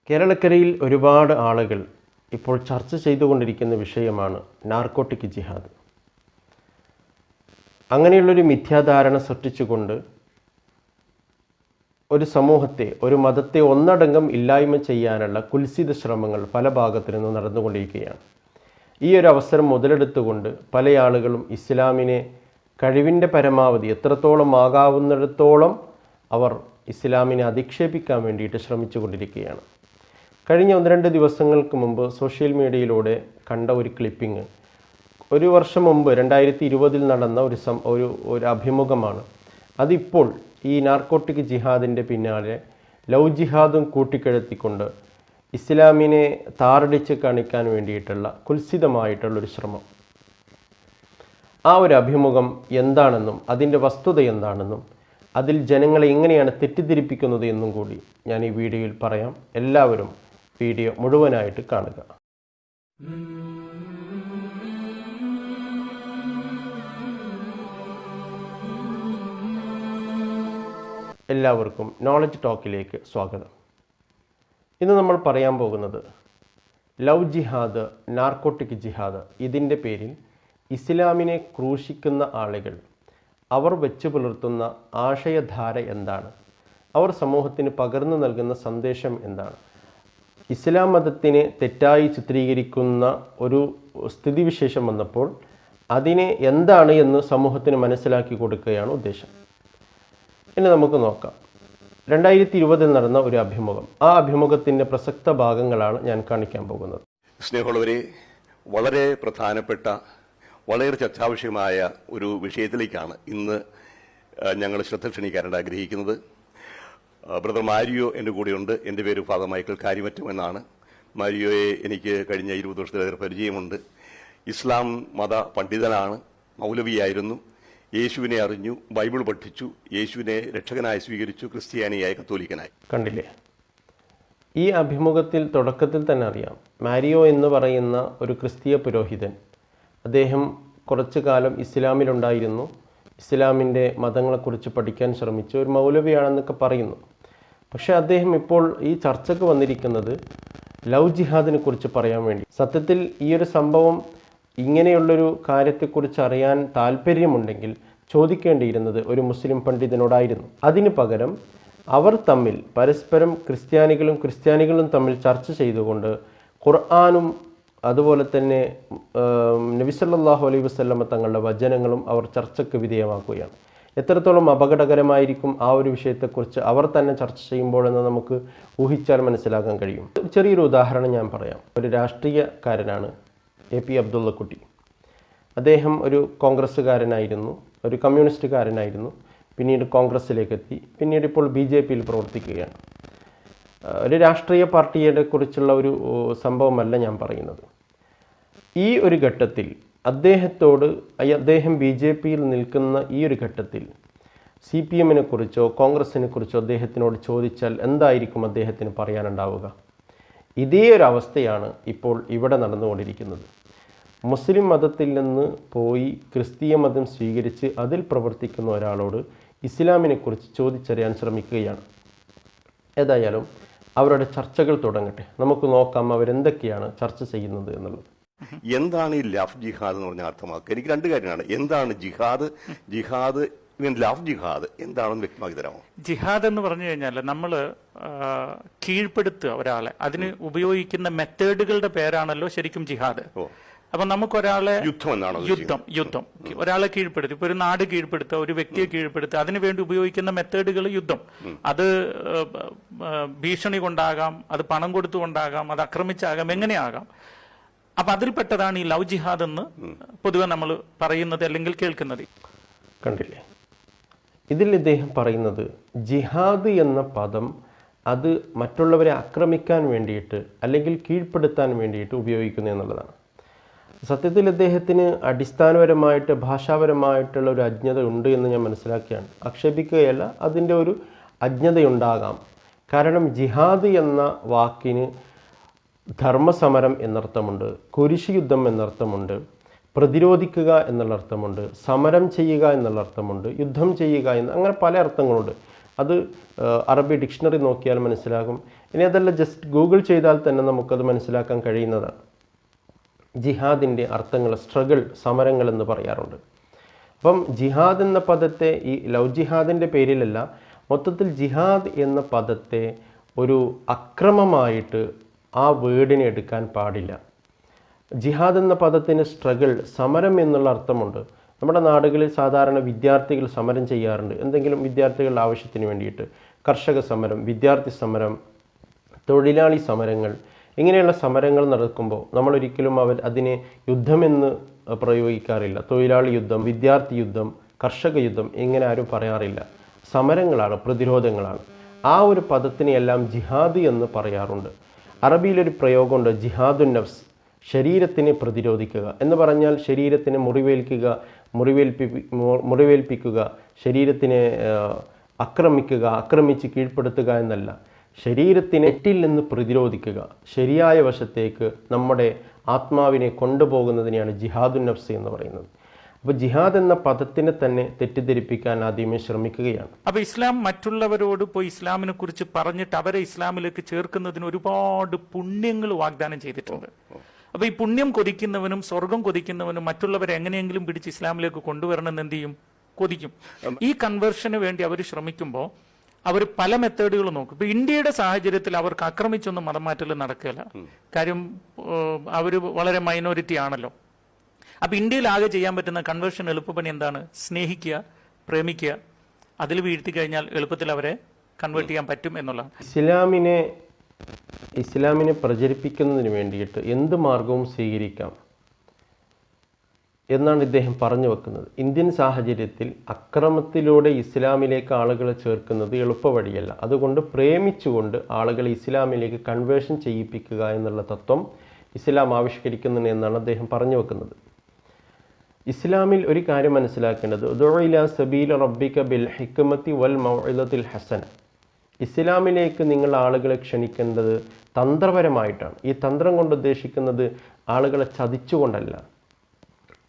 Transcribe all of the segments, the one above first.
കേരളക്കരയിൽ ഒരുപാട് ആളുകൾ ഇപ്പോൾ ചർച്ച ചെയ്തുകൊണ്ടിരിക്കുന്ന വിഷയമാണ് നാർക്കോട്ടിക് ജിഹാദ്. അങ്ങനെയുള്ളൊരു മിഥ്യാധാരണ സൃഷ്ടിച്ചുകൊണ്ട് ഒരു സമൂഹത്തെ, ഒരു മതത്തെ ഒന്നടങ്കം ഇല്ലായ്മ ചെയ്യാനുള്ള കുൽസിത ശ്രമങ്ങൾ പല ഭാഗത്തു നിന്നും നടന്നുകൊണ്ടിരിക്കുകയാണ്. ഈ ഒരു അവസരം മുതലെടുത്തുകൊണ്ട് പല ആളുകളും ഇസ്ലാമിനെ കഴിവിൻ്റെ പരമാവധി എത്രത്തോളം ആകാവുന്നിടത്തോളം അവർ ഇസ്ലാമിനെ അധിക്ഷേപിക്കാൻ വേണ്ടിയിട്ട് ശ്രമിച്ചു കൊണ്ടിരിക്കുകയാണ്. കഴിഞ്ഞ 1-2 ദിവസങ്ങൾക്ക് മുമ്പ് സോഷ്യൽ മീഡിയയിലൂടെ കണ്ട ഒരു ക്ലിപ്പിംഗ്, ഒരു വർഷം മുമ്പ് 2020 നടന്ന ഒരു അഭിമുഖമാണ്. അതിപ്പോൾ ഈ നാർക്കോട്ടിക് ജിഹാദിൻ്റെ പിന്നാലെ ലവ് ജിഹാദും കൂട്ടിക്കിഴത്തിക്കൊണ്ട് ഇസ്ലാമിനെ താറടിച്ച് കാണിക്കാൻ വേണ്ടിയിട്ടുള്ള കുൽസിതമായിട്ടുള്ളൊരു ശ്രമം. ആ ഒരു അഭിമുഖം എന്താണെന്നും അതിൻ്റെ വസ്തുത എന്താണെന്നും അതിൽ ജനങ്ങളെ എങ്ങനെയാണ് തെറ്റിദ്ധരിപ്പിക്കുന്നത് എന്നും കൂടി ഞാൻ ഈ വീഡിയോയിൽ പറയാം. എല്ലാവരും വീഡിയോ മുഴുവനായിട്ട് കാണുക. എല്ലാവർക്കും നോളജ് ടോക്കിലേക്ക് സ്വാഗതം. ഇന്ന് നമ്മൾ പറയാൻ പോകുന്നത് ലവ് ജിഹാദ്, നാർക്കോട്ടിക് ജിഹാദ്, ഇതിൻ്റെ പേരിൽ ഇസ്ലാമിനെ ക്രൂശിക്കുന്ന ആളുകൾ അവർ വെച്ച് പുലർത്തുന്ന ആശയധാര എന്താണ്, അവർ സമൂഹത്തിന് പകർന്നു നൽകുന്ന സന്ദേശം എന്താണ്, ഇസ്ലാം മതത്തിനെ തെറ്റായി ചിത്രീകരിക്കുന്ന ഒരു സ്ഥിതിവിശേഷം വന്നപ്പോൾ അതിനെ എന്താണ് എന്ന് സമൂഹത്തിന് മനസ്സിലാക്കി കൊടുക്കുകയാണ് ഉദ്ദേശം. ഇനി നമുക്ക് നോക്കാം. 2020 നടന്ന ഒരു അഭിമുഖം, ആ അഭിമുഖത്തിൻ്റെ പ്രസക്ത ഭാഗങ്ങളാണ് ഞാൻ കാണിക്കാൻ പോകുന്നത്. സ്നേഹമുള്ളവരെ, വളരെ പ്രധാനപ്പെട്ട, വളരെ ചർച്ചാവിഷയമായ ഒരു വിഷയത്തിലേക്കാണ് ഇന്ന് ഞങ്ങൾ ശ്രദ്ധ ക്ഷണിക്കാനായിട്ട് ആഗ്രഹിക്കുന്നത്. ബ്രദർ മാരിയോ എൻ്റെ കൂടെയുണ്ട്. എൻ്റെ പേര് ഫാദർ മൈക്കിൾ കാര്യമറ്റം എന്നാണ്. മാരിയോയെ എനിക്ക് കഴിഞ്ഞ 20 വർഷത്തിലേറെ പരിചയമുണ്ട്. ഇസ്ലാം മത പണ്ഡിതനാണ്, മൗലവിയായിരുന്നു, യേശുവിനെ അറിഞ്ഞു, ബൈബിൾ പഠിച്ചു, യേശുവിനെ രക്ഷകനായി സ്വീകരിച്ചു, ക്രിസ്ത്യാനിയായി, കത്തോലിക്കനായി. കണ്ടില്ലേ, ഈ അഭിമുഖത്തിൽ തുടക്കത്തിൽ തന്നെ അറിയാം, മാരിയോ എന്ന് പറയുന്ന ഒരു ക്രിസ്തീയ പുരോഹിതൻ, അദ്ദേഹം കുറച്ചു കാലം ഇസ്ലാമിലുണ്ടായിരുന്നു, ഇസ്ലാമിൻ്റെ മതങ്ങളെക്കുറിച്ച് പഠിക്കാൻ ശ്രമിച്ചു, ഒരു മൗലവിയാണെന്നൊക്കെ പറയുന്നു. പക്ഷേ അദ്ദേഹം ഇപ്പോൾ ഈ ചർച്ചയ്ക്ക് വന്നിരിക്കുന്നത് ലവ് ജിഹാദിനെ കുറിച്ച് പറയാൻ വേണ്ടി. സത്യത്തിൽ ഈ ഒരു സംഭവം, ഇങ്ങനെയുള്ളൊരു കാര്യത്തെക്കുറിച്ച് അറിയാൻ താല്പര്യമുണ്ടെങ്കിൽ ചോദിക്കേണ്ടിയിരുന്നത് ഒരു മുസ്ലിം പണ്ഡിതനോടായിരുന്നു. അതിന് പകരം അവർ തമ്മിൽ പരസ്പരം ക്രിസ്ത്യാനികളും തമ്മിൽ ചർച്ച ചെയ്തുകൊണ്ട് ഖുർആനും അതുപോലെ തന്നെ നബി സല്ലല്ലാഹു അലൈഹി വസല്ലമ തങ്ങളുടെ വചനങ്ങളും അവർ ചർച്ചയ്ക്ക് വിധേയമാക്കുകയാണ്. എത്രത്തോളം അപകടകരമായിരിക്കും ആ ഒരു വിഷയത്തെക്കുറിച്ച് അവർ തന്നെ ചർച്ച ചെയ്യുമ്പോഴെന്ന് നമുക്ക് ഊഹിച്ചാൽ മനസ്സിലാക്കാൻ കഴിയും. ചെറിയൊരു ഉദാഹരണം ഞാൻ പറയാം. ഒരു രാഷ്ട്രീയക്കാരനാണ് AP അബ്ദുള്ളക്കുട്ടി. അദ്ദേഹം ഒരു കോൺഗ്രസ്സുകാരനായിരുന്നു, ഒരു കമ്മ്യൂണിസ്റ്റുകാരനായിരുന്നു. പിന്നീട് കോൺഗ്രസ്സിലേക്ക് എത്തി, പിന്നീട് ഇപ്പോൾ BJPയിൽ പ്രവർത്തിക്കുകയാണ്. ഒരു രാഷ്ട്രീയ പാർട്ടിയെ കുറിച്ചുള്ള ഒരു സംഭവമല്ല ഞാൻ പറയുന്നത്. ഈ ഒരു ഘട്ടത്തിൽ അദ്ദേഹം BJPയിൽ നിൽക്കുന്ന ഈ ഒരു ഘട്ടത്തിൽ CPMനെ കുറിച്ചോ കോൺഗ്രസിനെ കുറിച്ചോ അദ്ദേഹത്തിനോട് ചോദിച്ചാൽ എന്തായിരിക്കും അദ്ദേഹത്തിന് പറയാനുണ്ടാവുക? ഇതേ ഒരു അവസ്ഥയാണ് ഇപ്പോൾ ഇവിടെ നടന്നുകൊണ്ടിരിക്കുന്നത്. മുസ്ലിം മതത്തിൽ നിന്ന് പോയി ക്രിസ്തീയ മതം സ്വീകരിച്ച് അതിൽ പ്രവർത്തിക്കുന്ന ഒരാളോട് ഇസ്ലാമിനെക്കുറിച്ച് ചോദിച്ചറിയാൻ ശ്രമിക്കുകയാണ്. ഏതായാലും അവരുടെ ചർച്ചകൾ തുടങ്ങട്ടെ. നമുക്ക് നോക്കാം അവരെന്തൊക്കെയാണ് ചർച്ച ചെയ്യുന്നത് എന്നുള്ളത്. എന്താണ് ഈ ലവ് ജിഹാദ് എന്ന് പറഞ്ഞാൽ അർത്ഥമാക്കുക? എനിക്ക് 2 കാര്യമാണ്. എന്താണ് ജിഹാദ്, ലവ് ജിഹാദ് എന്താണെന്ന് വ്യക്തമാക്കി തരാമോ? ജിഹാദ് എന്ന് പറഞ്ഞു കഴിഞ്ഞാൽ നമ്മൾ കീഴ്പ്പെടുത്തുക ഒരാളെ, അതിന് ഉപയോഗിക്കുന്ന മെത്തേഡുകളുടെ പേരാണല്ലോ ശരിക്കും ജിഹാദ്. അപ്പൊ നമുക്കൊരാളെ യുദ്ധം ഒരാളെ കീഴ്പ്പെടുത്തുക, ഇപ്പൊ ഒരു നാട് കീഴ്പ്പെടുത്തുക, ഒരു വ്യക്തിയെ കീഴ്പ്പെടുത്തുക, അതിനുവേണ്ടി ഉപയോഗിക്കുന്ന മെത്തേഡുകൾ യുദ്ധം. അത് ഭീഷണി കൊണ്ടാകാം, അത് പണം കൊടുത്തുകൊണ്ടാകാം, അത് ആക്രമിച്ചാകാം, എങ്ങനെയാകാം. അപ്പൊ അതിൽപ്പെട്ടതാണ് ഈ ലവ് ജിഹാദ് എന്ന് പൊതുവെ നമ്മൾ പറയുന്നത് അല്ലെങ്കിൽ കേൾക്കുന്നത്. കണ്ടില്ലേ, ഇതിൽ ഇദ്ദേഹം പറയുന്നത് ജിഹാദ് എന്ന പദം അത് മറ്റുള്ളവരെ ആക്രമിക്കാൻ വേണ്ടിയിട്ട് അല്ലെങ്കിൽ കീഴ്പ്പെടുത്താൻ വേണ്ടിയിട്ട് ഉപയോഗിക്കുന്നു എന്നുള്ളതാണ്. സത്യത്തിൽ അദ്ദേഹത്തിന് അടിസ്ഥാനപരമായിട്ട് ഭാഷാപരമായിട്ടുള്ള ഒരു അജ്ഞത ഉണ്ട് എന്ന് ഞാൻ മനസ്സിലാക്കിയാണ്. ആക്ഷേപിക്കുകയല്ല, അതിൻ്റെ ഒരു അജ്ഞതയുണ്ടാകാം. കാരണം ജിഹാദ് എന്ന വാക്കിന് ധർമ്മസമരം എന്നർത്ഥമുണ്ട്, കുരിശ് യുദ്ധം എന്നർത്ഥമുണ്ട്, പ്രതിരോധിക്കുക എന്നുള്ള അർത്ഥമുണ്ട്, സമരം ചെയ്യുക എന്നുള്ള അർത്ഥമുണ്ട്, യുദ്ധം ചെയ്യുക എന്ന്, അങ്ങനെ പല അർത്ഥങ്ങളുണ്ട്. അത് അറബി ഡിക്ഷണറി നോക്കിയാൽ മനസ്സിലാകും. ഇനി അതല്ല, ജസ്റ്റ് ഗൂഗിൾ ചെയ്താൽ തന്നെ നമുക്കത് മനസ്സിലാക്കാൻ കഴിയുന്നതാണ്. ജിഹാദിൻ്റെ അർത്ഥങ്ങൾ സ്ട്രഗിൾ, സമരങ്ങൾ എന്ന് പറയാറുണ്ട്. അപ്പം ജിഹാദ് എന്ന പദത്തെ ഈ ലവ് ജിഹാദിൻ്റെ പേരിലല്ല, മൊത്തത്തിൽ ജിഹാദ് എന്ന പദത്തെ ഒരു അക്രമമായിട്ട് ആ വേർഡിനെ എടുക്കാൻ പാടില്ല. ജിഹാദ് എന്ന പദത്തിന് സ്ട്രഗിൾ, സമരം എന്നുള്ള അർത്ഥമുണ്ട്. നമ്മുടെ നാടുകളിൽ സാധാരണ വിദ്യാർത്ഥികൾ സമരം ചെയ്യാറുണ്ട്, എന്തെങ്കിലും വിദ്യാർത്ഥികളുടെ ആവശ്യത്തിന് വേണ്ടിയിട്ട്. കർഷക സമരം, വിദ്യാർത്ഥി സമരം, തൊഴിലാളി സമരങ്ങൾ, ഇങ്ങനെയുള്ള സമരങ്ങൾ നടക്കുമ്പോൾ നമ്മളൊരിക്കലും അതിനെ യുദ്ധമെന്ന് പ്രയോഗിക്കാറില്ല. തൊഴിലാളി യുദ്ധം, വിദ്യാർത്ഥി യുദ്ധം, കർഷക യുദ്ധം ഇങ്ങനെ ആരും പറയാറില്ല. സമരങ്ങളാണ്, പ്രതിരോധങ്ങളാണ്. ആ ഒരു പദത്തിനെയെല്ലാം ജിഹാദ് എന്ന് പറയാറുണ്ട്. അറബിയിലൊരു പ്രയോഗമുണ്ട്, ജിഹാദുൻ നഫ്സ്, ശരീരത്തിനെ പ്രതിരോധിക്കുക എന്ന് പറഞ്ഞാൽ ശരീരത്തിനെ മുറിവേൽപ്പിക്കുക, ശരീരത്തിനെ ആക്രമിച്ച് കീഴ്പ്പെടുത്തുക എന്നല്ല. ശരീരത്തിനെ തെറ്റിൽ നിന്ന് പ്രതിരോധിക്കുക, ശരിയായ വശത്തേക്ക് നമ്മുടെ ആത്മാവിനെ കൊണ്ടുപോകുന്നതിനെയാണ് ജിഹാദുൻ നഫ്സ് എന്ന് പറയുന്നത്. അപ്പോൾ ജിഹാദ് എന്ന പദത്തിനെ തന്നെ തെറ്റിദ്ധരിപ്പിക്കാൻ ആദ്യമേ ശ്രമിക്കുകയാണ്. അപ്പോൾ ഇസ്ലാം മറ്റുള്ളവരോട് പോയി ഇസ്ലാമിനെ കുറിച്ച് പറഞ്ഞിട്ട് അവരെ ഇസ്ലാമിലേക്ക് ചേർക്കുന്നതിന് ഒരുപാട് പുണ്യങ്ങൾ വാഗ്ദാനം ചെയ്തിട്ടുണ്ട്. അപ്പോൾ ഈ പുണ്യം കൊതിക്കുന്നവനും സ്വർഗം കൊതിക്കുന്നവനും മറ്റുള്ളവരെ എങ്ങനെയെങ്കിലും പിടിച്ച് ഇസ്ലാമിലേക്ക് കൊണ്ടുവരണമെന്ന് എന്ത് ചെയ്യും? കൊതിക്കും. ഈ കൺവേർഷന് വേണ്ടി അവർ ശ്രമിക്കുമ്പോൾ അവർ പല മെത്തേഡുകൾ നോക്കും. ഇപ്പൊ ഇന്ത്യയുടെ സാഹചര്യത്തിൽ അവർക്ക് ആക്രമിച്ചൊന്നും മതം മാറ്റൽ നടക്കില്ല. കാര്യം അവർ വളരെ മൈനോറിറ്റി ആണല്ലോ. അപ്പൊ ഇന്ത്യയിൽ ആകെ ചെയ്യാൻ പറ്റുന്ന കൺവേർഷൻ എളുപ്പപ്പണി എന്താണ്? സ്നേഹിക്കുക, പ്രേമിക്കുക, അതിൽ വീഴ്ത്തി കഴിഞ്ഞാൽ എളുപ്പത്തിൽ അവരെ കൺവേർട്ട് ചെയ്യാൻ പറ്റും എന്നുള്ളതാണ്. ഇസ്ലാമിനെ പ്രചരിപ്പിക്കുന്നതിന് വേണ്ടിയിട്ട് എന്ത് മാർഗവും സ്വീകരിക്കാം എന്നാണ് ഇദ്ദേഹം പറഞ്ഞു വെക്കുന്നത്. ഇന്ത്യൻ സാഹചര്യത്തിൽ അക്രമത്തിലൂടെ ഇസ്ലാമിലേക്ക് ആളുകളെ ചേർക്കുന്നത് എളുപ്പവഴിയല്ല. അതുകൊണ്ട് പ്രേമിച്ചുകൊണ്ട് ആളുകളെ ഇസ്ലാമിലേക്ക് കൺവേർഷൻ ചെയ്യിപ്പിക്കുക എന്നുള്ള തത്വം ഇസ്ലാം ആവിഷ്കരിക്കുന്നുണ്ട് എന്നാണ് അദ്ദേഹം പറഞ്ഞു വെക്കുന്നത്. ഇസ്ലാമിൽ ഒരു കാര്യം മനസ്സിലാക്കേണ്ടത്, ഉദ്ഉ ഇലാ സബീല റബ്ബിക ബിൽ ഹിക്മത്തി വൽ മൗഇദത്തിൽ ഹസന. ഇസ്ലാമിലേക്ക് നിങ്ങൾ ആളുകളെ ക്ഷണിക്കേണ്ടത് തന്ത്രപരമായിട്ടാണ്. ഈ തന്ത്രം കൊണ്ട് ഉദ്ദേശിക്കുന്നത് ആളുകളെ ചതിച്ചുകൊണ്ടല്ല.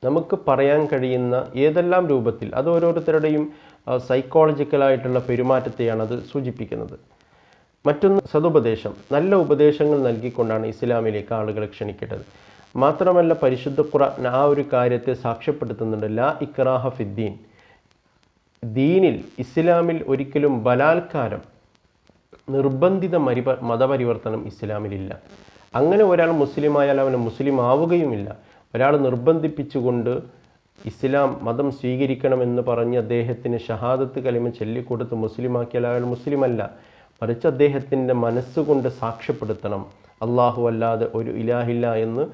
നമുക്ക് പറയാൻ കഴിയുന്ന ഏതെല്ലാം രൂപത്തിൽ, അത് ഓരോരുത്തരുടെയും സൈക്കോളജിക്കലായിട്ടുള്ള പെരുമാറ്റത്തെയാണ് അത് സൂചിപ്പിക്കുന്നത്. മറ്റൊന്ന് സതുപദേശം, നല്ല ഉപദേശങ്ങൾ നൽകിക്കൊണ്ടാണ് ഇസ്ലാമിലേക്ക് ആളുകളെ ക്ഷണിക്കേണ്ടത്. മാത്രമല്ല പരിശുദ്ധ ഖുർആൻ ആ ഒരു കാര്യത്തെ സാക്ഷ്യപ്പെടുത്തുന്നുണ്ട്. ലാ ഇക്റാഹ ഫിദ്ദീൻ, ദീനിൽ ഇസ്ലാമിൽ ഒരിക്കലും ബലാത്കാരം, നിർബന്ധിത മതപരിവർത്തനം ഇസ്ലാമിലില്ല. അങ്ങനെ ഒരാൾ മുസ്ലിമായാൽ അവന് മുസ്ലിം ആവുകയുമില്ല. ഒരാൾ നിർബന്ധിപ്പിച്ചുകൊണ്ട് ഇസ്ലാം മതം സ്വീകരിക്കണമെന്ന് പറഞ്ഞ് അദ്ദേഹത്തിന് ഷഹാദത്ത് കലിമ ചൊല്ലിക്കൊടുത്ത് മുസ്ലിമാക്കിയാൽ അയാൾ മുസ്ലിമല്ല. മറിച്ച് അദ്ദേഹത്തിൻ്റെ മനസ്സുകൊണ്ട് സാക്ഷ്യപ്പെടുത്തണം, അള്ളാഹു അല്ലാതെ ഒരു ഇലാഹില്ല എന്ന്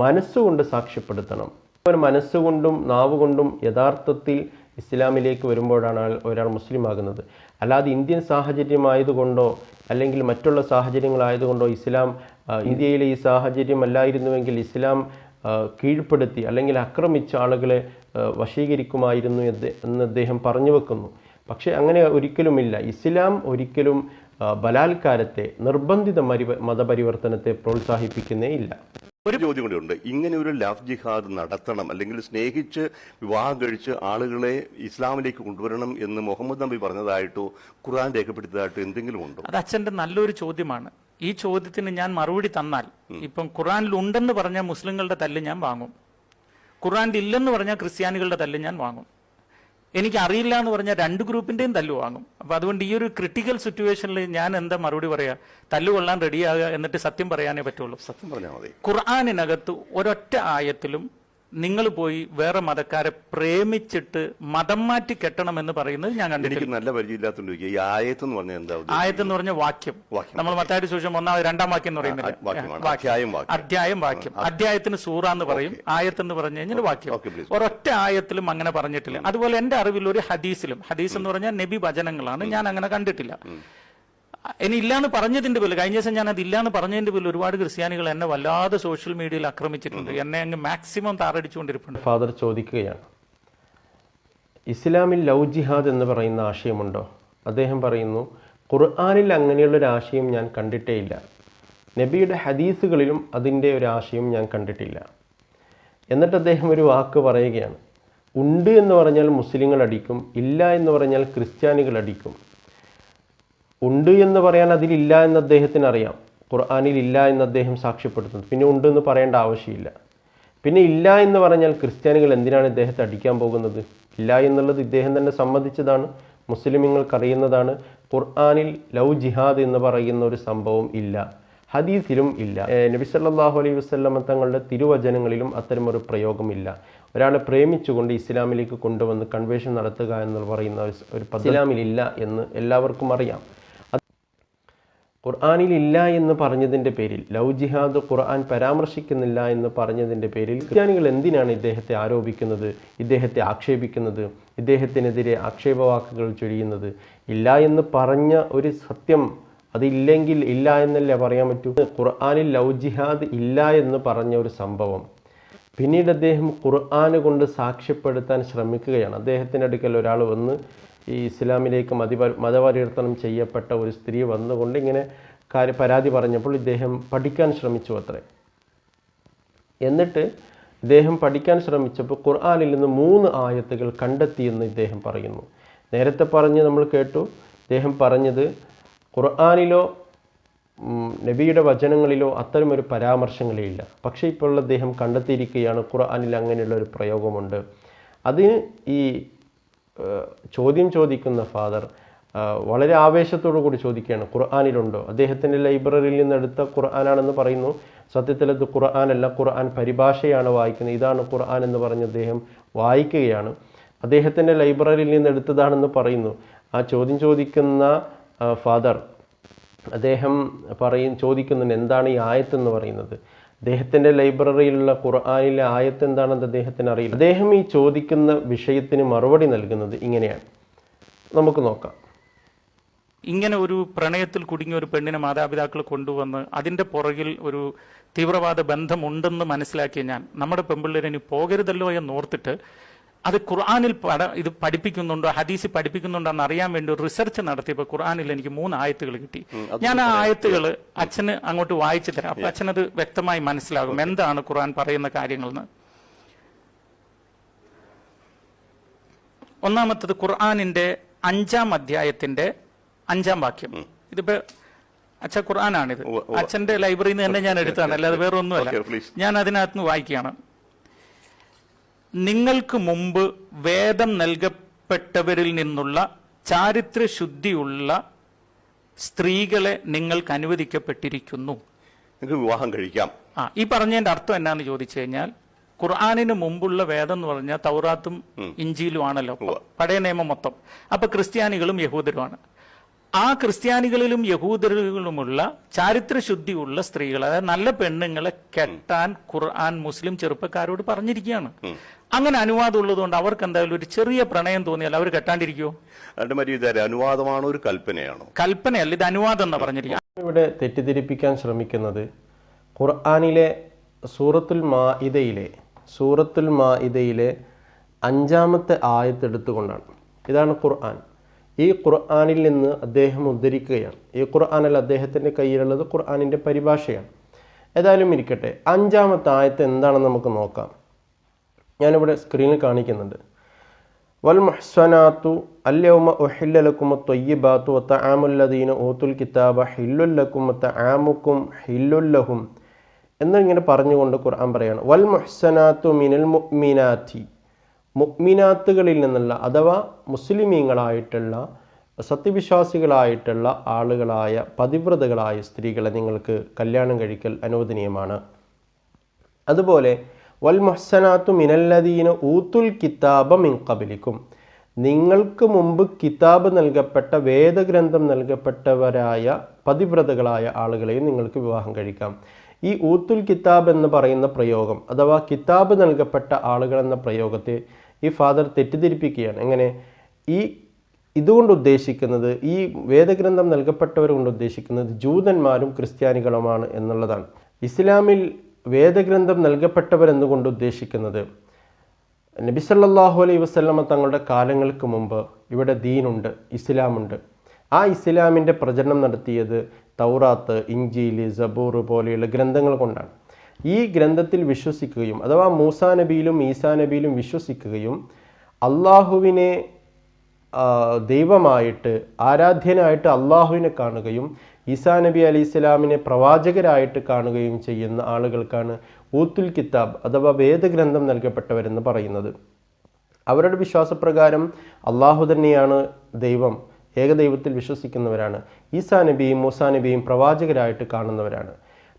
മനസ്സുകൊണ്ട് സാക്ഷ്യപ്പെടുത്തണം. ഒരു മനസ്സുകൊണ്ടും നാവുകൊണ്ടും യഥാർത്ഥത്തിൽ ഇസ്ലാമിലേക്ക് വരുമ്പോഴാണ് ഒരാൾ മുസ്ലിം ആകുന്നത്. അല്ലാതെ ഇന്ത്യൻ സാഹചര്യമായതുകൊണ്ടോ അല്ലെങ്കിൽ മറ്റുള്ള സാഹചര്യങ്ങളായതുകൊണ്ടോ ഇസ്ലാം ഇന്ത്യയിലെ ഈ സാഹചര്യം അല്ലായിരുന്നുവെങ്കിൽ ഇസ്ലാം കീഴ്പ്പെടുത്തി അല്ലെങ്കിൽ ആക്രമിച്ച ആളുകളെ വശീകരിക്കുമായിരുന്നു എന്ന് അദ്ദേഹം പറഞ്ഞു വെക്കുന്നു. പക്ഷേ അങ്ങനെ ഒരിക്കലുമില്ല. ഇസ്ലാം ഒരിക്കലും ബലാത്കാരത്തെ, നിർബന്ധിത മതപരിവർത്തനത്തെ പ്രോത്സാഹിപ്പിക്കുന്നേ ഇല്ല. ഒരു ചോദ്യം കൂടി ഉണ്ട്. ഇങ്ങനെ ഒരു ലവ് ജിഹാദ് നടത്തണം അല്ലെങ്കിൽ സ്നേഹിച്ച് വിവാഹം കഴിച്ച് ആളുകളെ ഇസ്ലാമിലേക്ക് കൊണ്ടുവരണം എന്ന് മുഹമ്മദ് നബി പറഞ്ഞതായിട്ടോ ഖുർആൻ രേഖപ്പെടുത്തിയതായിട്ടോ എന്തെങ്കിലും ഉണ്ടോ? അത് അച്ഛന്റെ നല്ലൊരു ചോദ്യമാണ്. ഈ ചോദ്യത്തിന് ഞാൻ മറുപടി തന്നാൽ, ഇപ്പം ഖുർആനിൽ ഉണ്ടെന്ന് പറഞ്ഞാൽ മുസ്ലിങ്ങളുടെ തല്ല് ഞാൻ വാങ്ങും, ഖുർആനിൽ ഇല്ലെന്ന് പറഞ്ഞാൽ ക്രിസ്ത്യാനികളുടെ തല്ല് ഞാൻ വാങ്ങും, എനിക്ക് അറിയില്ല എന്ന് പറഞ്ഞാൽ രണ്ട് ഗ്രൂപ്പിന്റെയും തല്ലു വാങ്ങും. അപ്പൊ അതുകൊണ്ട് ഈ ഒരു ക്രിട്ടിക്കൽ സിറ്റുവേഷനിൽ ഞാൻ എന്താ മറുപടി പറയാ? തല്ലുകൊള്ളാൻ റെഡിയാകുക, എന്നിട്ട് സത്യം പറയാനേ പറ്റുള്ളൂ. സത്യം പറഞ്ഞാൽ മതി. ഖുർആനിനകത്ത് ഒരൊറ്റ ആയത്തിലും നിങ്ങൾ പോയി വേറെ മതക്കാരെ പ്രേമിച്ചിട്ട് മതം മാറ്റി കെട്ടണമെന്ന് പറയുന്നത് ഞാൻ കണ്ടിട്ടില്ല. എനിക്ക് നല്ല പരിചയമില്ലാത്തതുകൊണ്ട് ഈ ആയത്ത് എന്ന് പറഞ്ഞാൽ എന്താ? ആയത്ത് എന്ന് പറഞ്ഞ വാക്യം. നമ്മൾ മത്തായി സുവിശേഷം 1-2 വാക്യം എന്ന് പറയുന്നില്ല, അധ്യായം വാക്യം. അധ്യായത്തിന് സൂറ എന്ന് പറയും, ആയത്ത് എന്ന് പറഞ്ഞു കഴിഞ്ഞാൽ വാക്യം. ഒരൊറ്റ ആയത്തിലും അങ്ങനെ പറഞ്ഞിട്ടില്ല. അതുപോലെ എന്റെ അറിവിൽ ഒരു ഹദീസിലും, ഹദീസ് എന്ന് പറഞ്ഞാൽ നബി വചനങ്ങളാണ്, ഞാൻ അങ്ങനെ കണ്ടിട്ടില്ല. ഇനി ഇല്ലാന്ന് പറഞ്ഞതിന്റെ പേരിൽ, കഴിഞ്ഞ ദിവസം ഞാൻ അത് ഇല്ലാന്ന് പറഞ്ഞതിന്റെ പേരിൽ ഒരുപാട് ക്രിസ്ത്യാനികൾ എന്നെ വല്ലാതെ സോഷ്യൽ മീഡിയയിൽ ആക്രമിച്ചിട്ടുണ്ട്. എന്നെ അങ്ങ് മാക്സിമം താറടിച്ചുകൊണ്ടിരിപ്പുണ്ട്. ഫാദർ ചോദിക്കുകയാണ്, ഇസ്ലാമിൽ ലവ് ജിഹാദ് എന്ന് പറയുന്ന ആശയമുണ്ടോ? അദ്ദേഹം പറയുന്നു, ഖുർആനിൽ അങ്ങനെയുള്ളൊരു ആശയം ഞാൻ കണ്ടിട്ടേ ഇല്ല. നബിയുടെ ഹദീസുകളിലും അതിൻ്റെ ഒരു ആശയം ഞാൻ കണ്ടിട്ടില്ല. എന്നിട്ട് അദ്ദേഹം ഒരു വാക്ക് പറയുകയാണ്, ഉണ്ട് എന്ന് പറഞ്ഞാൽ മുസ്ലിങ്ങൾ അടിക്കും, ഇല്ല എന്ന് പറഞ്ഞാൽ ക്രിസ്ത്യാനികൾ അടിക്കും. ഉണ്ട് എന്ന് പറയാൻ അതിലില്ല എന്ന് അദ്ദേഹത്തിന് അറിയാം. ഖുർആനിൽ ഇല്ല എന്ന് അദ്ദേഹം സാക്ഷ്യപ്പെടുത്തുന്നു. പിന്നെ ഉണ്ട് എന്ന് പറയേണ്ട ആവശ്യമില്ല. പിന്നെ ഇല്ല എന്ന് പറഞ്ഞാൽ ക്രിസ്ത്യാനികൾ എന്തിനാണ് ഇദ്ദേഹത്തെ അടിക്കാൻ പോകുന്നത്? ഇല്ല എന്നുള്ളത് ഇദ്ദേഹം തന്നെ സമ്മതിച്ചതാണ്, മുസ്ലിമുകൾക്കറിയുന്നതാണ്. ഖുർആനിൽ ലവ് ജിഹാദ് എന്ന് പറയുന്ന ഒരു സംഭവം ഇല്ല, ഹദീസിലും ഇല്ല. നബി സല്ലല്ലാഹു അലൈഹി വസല്ലം തങ്ങളുടെ തിരുവചനങ്ങളിലും അത്തരമൊരു പ്രയോഗമില്ല. ഒരാളെ പ്രേമിച്ചുകൊണ്ട് ഇസ്ലാമിലേക്ക് കൊണ്ടുവന്ന് കൺവേർഷൻ നടത്തുക എന്ന് പറയുന്ന ഒരു ഇസ്ലാമിലില്ല എന്ന് എല്ലാവർക്കും അറിയാം. ഖുർആനിൽ ഇല്ല എന്ന് പറഞ്ഞതിൻ്റെ പേരിൽ, ലവ് ജിഹാദ് ഖുർആൻ പരാമർശിക്കുന്നില്ല എന്ന് പറഞ്ഞതിൻ്റെ പേരിൽ ക്രിസ്ത്യാനികൾ എന്തിനാണ് ഇദ്ദേഹത്തെ ആരോപിക്കുന്നത്, ഇദ്ദേഹത്തെ ആക്ഷേപിക്കുന്നത്, ഇദ്ദേഹത്തിനെതിരെ ആക്ഷേപവാക്കുകൾ ചൊരിയുന്നത്? ഇല്ല എന്ന് പറഞ്ഞ ഒരു സത്യം അതില്ലെങ്കിൽ ഇല്ല എന്നല്ലേ പറയാൻ പറ്റൂ. ഖുർആനിൽ ലവ് ജിഹാദ് ഇല്ല എന്ന് പറഞ്ഞ ഒരു സംഭവം പിന്നീട് അദ്ദേഹം ഖുർആന് കൊണ്ട് സാക്ഷ്യപ്പെടുത്താൻ ശ്രമിക്കുകയാണ്. അദ്ദേഹത്തിൻ്റെ അടുക്കൽ ഒരാൾ വന്ന് ഈ ഇസ്ലാമിലേക്ക് മതപരിവർത്തനം ചെയ്യപ്പെട്ട ഒരു സ്ത്രീ വന്നുകൊണ്ട് ഇങ്ങനെ പരാതി പറഞ്ഞപ്പോൾ ഇദ്ദേഹം പഠിക്കാൻ ശ്രമിച്ചു അത്രേ. എന്നിട്ട് ഇദ്ദേഹം പഠിക്കാൻ ശ്രമിച്ചപ്പോൾ ഖുർആനിൽ നിന്ന് 3 ആയത്തുകൾ കണ്ടെത്തിയെന്ന് ഇദ്ദേഹം പറയുന്നു. നേരത്തെ പറഞ്ഞ് നമ്മൾ കേട്ടു, ഇദ്ദേഹം പറഞ്ഞത് ഖുർആനിലോ നബിയുടെ വചനങ്ങളിലോ അത്തരമൊരു പരാമർശങ്ങളേ ഇല്ല. പക്ഷേ ഇപ്പോൾ അദ്ദേഹം കണ്ടെത്തിയിരിക്കുകയാണ് ഖുർആനിൽ അങ്ങനെയുള്ള ഒരു പ്രയോഗമുണ്ട്. അതിന് ഈ ചോദ്യം ചോദിക്കുന്ന ഫാദർ വളരെ ആവേശത്തോടു കൂടി ചോദിക്കുകയാണ്, ഖുർആനിലുണ്ടോ? അദ്ദേഹത്തിൻ്റെ ലൈബ്രറിയിൽ നിന്ന് എടുത്ത ഖുർആനാണെന്ന് പറയുന്നു. സത്യത്തിൽ അത് ഖുർആനല്ല, ഖുർആൻ പരിഭാഷയാണ് വായിക്കുന്നത്. ഇതാണ് ഖുർആൻ എന്ന് പറഞ്ഞ് അദ്ദേഹം വായിക്കുകയാണ്. അദ്ദേഹത്തിൻ്റെ ലൈബ്രറിയിൽ നിന്ന് എടുത്തതാണെന്ന് പറയുന്നു. ആ ചോദ്യം ചോദിക്കുന്ന ഫാദർ അദ്ദേഹം ചോദിക്കുന്നുണ്ട്, എന്താണ് ഈ ആയത്ത് എന്ന് പറയുന്നത്? അദ്ദേഹത്തിൻ്റെ ലൈബ്രറിയിലുള്ള ഖുർആനിലെ ആയത്ത് എന്താണെന്ന് അദ്ദേഹത്തിന് അറിയില്ല. അദ്ദേഹം ഈ ചോദിക്കുന്ന വിഷയത്തിന് മറുപടി നൽകുന്നത് ഇങ്ങനെയാണ്. നമുക്ക് നോക്കാം. ഇങ്ങനെ ഒരു പ്രണയത്തിൽ കുടുങ്ങിയ ഒരു പെണ്ണിനെ മാതാപിതാക്കൾ കൊണ്ടുവന്ന് അതിൻ്റെ പുറകിൽ ഒരു തീവ്രവാദ ബന്ധമുണ്ടെന്ന് മനസ്സിലാക്കിയ ഞാൻ, നമ്മുടെ പെമ്പിള്ളേരിനി പോകരുതല്ലോ എന്നോർത്തിട്ട് അത് ഖുർആനിൽ ഇത് പഠിപ്പിക്കുന്നുണ്ടോ, ഹദീസ് പഠിപ്പിക്കുന്നുണ്ടോ എന്ന് അറിയാൻ വേണ്ടി ഒരു റിസർച്ച് നടത്തിയപ്പോൾ ഖുർആനിൽ എനിക്ക് 3 ആയത്തുകൾ കിട്ടി. ഞാൻ ആ ആയത്തുകൾ അച്ഛന് അങ്ങോട്ട് വായിച്ചു തരാം. അപ്പൊ അച്ഛനത് വ്യക്തമായി മനസ്സിലാകും എന്താണ് ഖുർആൻ പറയുന്ന കാര്യങ്ങളെന്ന്. ഒന്നാമത്തത് ഖുർആനിന്റെ 5-ാം അധ്യായത്തിന്റെ 5-ാം വാക്യം. ഇതിപ്പോ അച്ഛൻ ഖുർആനാണിത്, അച്ഛന്റെ ലൈബ്രറിയിൽ നിന്ന് തന്നെ ഞാൻ എടുത്താണ്, അല്ലാതെ വേറെ ഒന്നുമല്ല. ഞാൻ അതിനകത്ത് വായിക്കുകയാണ്. നിങ്ങൾക്ക് മുമ്പ് വേദം നൽകപ്പെട്ടവരിൽ നിന്നുള്ള ചാരിത്രശുദ്ധിയുള്ള സ്ത്രീകളെ നിങ്ങൾക്ക് അനുവദിക്കപ്പെട്ടിരിക്കുന്നു. വിവാഹം കഴിക്കാം. ഈ പറഞ്ഞതിന്റെ അർത്ഥം എന്നാന്ന് ചോദിച്ചു കഴിഞ്ഞാൽ, ഖുർആനിന് മുമ്പുള്ള വേദം എന്ന് പറഞ്ഞാൽ തൗറാത്തും ഇഞ്ചീലും ആണല്ലോ, പഴയ നിയമം മൊത്തം. അപ്പൊ ക്രിസ്ത്യാനികളും യഹൂദരുമാണ്. ആ ക്രിസ്ത്യാനികളിലും യഹൂദരിലുമുള്ള ചാരിത്രശുദ്ധിയുള്ള സ്ത്രീകൾ, അതായത് നല്ല പെണ്ണുങ്ങളെ കെട്ടാൻ ഖുർആൻ മുസ്ലിം ചെറുപ്പക്കാരോട് പറഞ്ഞിരിക്കുകയാണ്. അങ്ങനെ അനുവാദം ഉള്ളതുകൊണ്ട് അവർക്ക് എന്തായാലും ഒരു ചെറിയ പ്രണയം തോന്നിയാൽ അവർ കെട്ടാണ്ടിരിക്കുമോ? അനുവാദമാണോ ഒരു കൽപ്പനയാണോ? കൽപ്പനയല്ല, ഇത് അനുവാദം എന്നാ പറഞ്ഞിരിക്കുക. ഇവിടെ തെറ്റിദ്ധരിപ്പിക്കാൻ ശ്രമിക്കുന്നത് ഖുർആനിലെ സൂറത്തുൽ മാഇദയിലെ 5-ാമത്തെ ആയത്ത് എടുത്തുകൊണ്ടാണ്. ഇതാണ് ഖുർആൻ. ഈ ഖുർആനിൽ നിന്ന് അദ്ദേഹം ഉദ്ധരിക്കുകയാണ്. ഈ ഖുർആനിൽ അദ്ദേഹത്തിൻ്റെ കയ്യിലുള്ളത് ഖുർആനിൻ്റെ പരിഭാഷയാണ്. ഏതായാലും ഇരിക്കട്ടെ, 5-ാമത്തെ ആയത്ത് എന്താണെന്ന് നമുക്ക് നോക്കാം. ഞാനിവിടെ സ്ക്രീനിൽ കാണിക്കുന്നുണ്ട്. വൽ മുഹ്സനാത്തു അൽയൗമ ഉഹില്ല ലക്കും അത്വയ്യിബാത്തു വതആമുൽ ലദീന ഊതുൽ കിതാബ ഹില്ലുൽ ലക്കും വതആമുക്കും ഹില്ലുൽ ലഹും എന്നിങ്ങനെ പറഞ്ഞുകൊണ്ട് ഖുർആൻ പറയാണ്, വൽ മുഹ്സനാത്തു മിനൽ മുഅ്മിനാത്തി, മുഅ്മിനാത്തുകളിൽ നിന്നുള്ള അഥവാ മുസ്ലിമീങ്ങളായിട്ടുള്ള സത്യവിശ്വാസികളായിട്ടുള്ള ആളുകളായ പതിവ്രതകളായ സ്ത്രീകളെ നിങ്ങൾക്ക് കല്യാണം കഴിക്കൽ അനുവദനീയമാണ്. അതുപോലെ വൽ മുഹ്സനാത്തു മിനല്ലദീന ഊത്തുൽ കിതാബ മിൻ ഖബലിക്കും, നിങ്ങൾക്ക് മുമ്പ് കിതാബ് നൽകപ്പെട്ട വേദഗ്രന്ഥം നൽകപ്പെട്ടവരായ പതിവ്രതകളായ ആളുകളെയും നിങ്ങൾക്ക് വിവാഹം കഴിക്കാം. ഈ ഊത്തുൽ കിതാബ് എന്ന് പറയുന്ന പ്രയോഗം അഥവാ കിതാബ് നൽകപ്പെട്ട ആളുകൾ എന്ന പ്രയോഗത്തെ ഈ ഫാദർ തെറ്റിദ്ധരിപ്പിക്കുകയാണ്. എങ്ങനെ? ഇതുകൊണ്ട് ഉദ്ദേശിക്കുന്നത്, ഈ വേദഗ്രന്ഥം നൽകപ്പെട്ടവർ കൊണ്ട് ഉദ്ദേശിക്കുന്നത് ജൂതന്മാരും ക്രിസ്ത്യാനികളുമാണ് എന്നുള്ളതാണ്. ഇസ്ലാമിൽ വേദഗ്രന്ഥം നൽകപ്പെട്ടവരെന്നുകൊണ്ട് ഉദ്ദേശിക്കുന്നത് നബി സല്ലല്ലാഹു അലൈഹി വസല്ലമ തങ്ങളുടെ കാലങ്ങൾക്ക് മുമ്പ് ഇവിടെ ദീനുണ്ട്, ഇസ്ലാമുണ്ട്. ആ ഇസ്ലാമിൻ്റെ പ്രചരണം നടത്തിയത് തൗറാത്ത്, ഇഞ്ചീൽ, സബൂർ പോലെയുള്ള ഗ്രന്ഥങ്ങൾ കൊണ്ടാണ്. ഈ ഗ്രന്ഥത്തിൽ വിശ്വസിക്കുകയും അഥവാ മൂസാ നബിയിലും ഈസാ നബിയിലും വിശ്വസിക്കുകയും അള്ളാഹുവിനെ ദൈവമായിട്ട് ആരാധ്യനായിട്ട് അള്ളാഹുവിനെ കാണുകയും ഈസാ നബി അലൈഹി സ്വലാമിനെ പ്രവാചകരായിട്ട് കാണുകയും ചെയ്യുന്ന ആളുകൾക്കാണ് ഊത്തുൽ കിതാബ് അഥവാ വേദഗ്രന്ഥം നൽകപ്പെട്ടവരെന്ന് പറയുന്നത്. അവരുടെ വിശ്വാസപ്രകാരം അള്ളാഹു തന്നെയാണ് ദൈവം, ഏകദൈവത്തിൽ വിശ്വസിക്കുന്നവരാണ്. ഈസാ നബിയും മൂസാ നബിയും പ്രവാചകരായിട്ട് കാണുന്നവരാണ്.